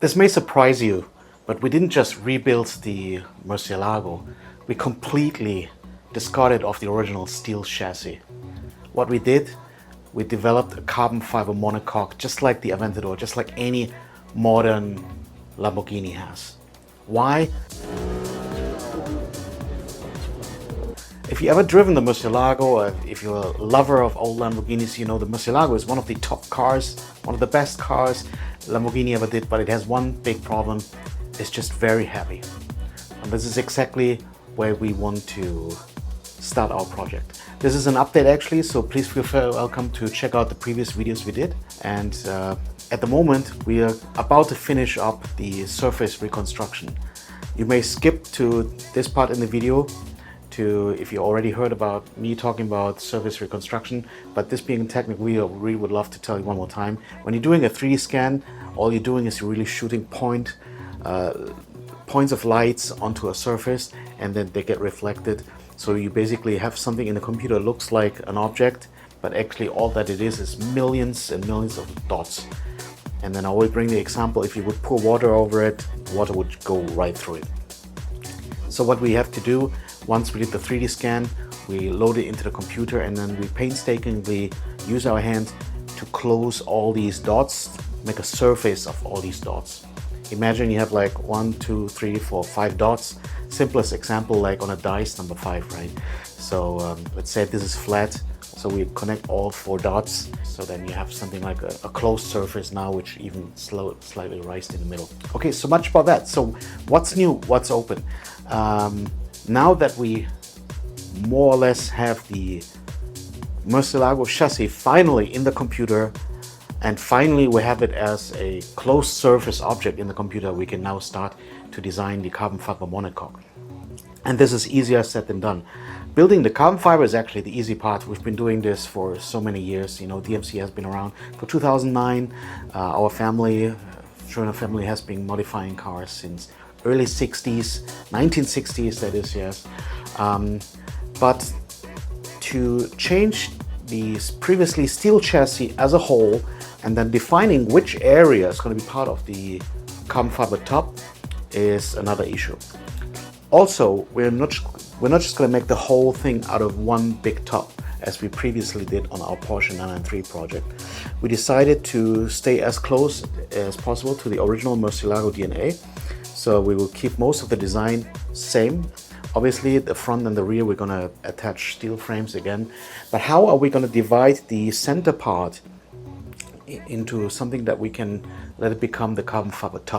This may surprise you, but we didn't just rebuild the Murcielago. We completely discarded of the original steel chassis. What we did, we developed a carbon fiber monocoque, just like the Aventador, just like any modern Lamborghini has. Why? If you ever driven the Murcielago, or if you're a lover of old Lamborghinis, you know the Murcielago is one of the top cars, one of the best cars Lamborghini ever did, but it has one big problem. It's just very heavy. And this is exactly where we want to start our project. This is an update actually, so please feel very welcome to check out the previous videos we did. And at the moment, we are about to finish up the surface reconstruction. You may skip to this part in the video if you already heard about me talking about surface reconstruction, but this being a technical video, I really would love to tell you one more time. When you're doing a 3D scan, all you're doing is you're really shooting points of lights onto a surface, and then they get reflected. So you basically have something in the computer that looks like an object, but actually all that it is millions and millions of dots. And then I will bring the example, if you would pour water over it, water would go right through it. So what we have to do, once we did the 3D scan, we load it into the computer, and then we painstakingly use our hand to close all these dots, make a surface of all these dots. Imagine you have like 1, 2, 3, 4, 5 dots. Simplest example, like on a dice, number 5, right? So let's say this is flat. So we connect all 4 dots. So then you have something like a closed surface now, which even slightly raised in the middle. Okay, so much about that. So what's new? What's open? Now that we more or less have the Murcielago chassis finally in the computer, and finally we have it as a closed surface object in the computer, we can now start to design the carbon fiber monocoque. And this is easier said than done. Building the carbon fiber is actually the easy part. We've been doing this for so many years. You know, DMC has been around for 2009. Our family, Schroner family, has been modifying cars since early 60s, 1960s that is, yes. But to change the previously steel chassis as a whole, and then defining which area is going to be part of the carbon fiber top is another issue. Also, we're not just going to make the whole thing out of one big top, as we previously did on our Porsche 993 project. We decided to stay as close as possible to the original Murcielago DNA. So we will keep most of the design same. Obviously, the front and the rear, we're going to attach steel frames again. But how are we going to divide the center part into something that we can let it become the carbon fiber top?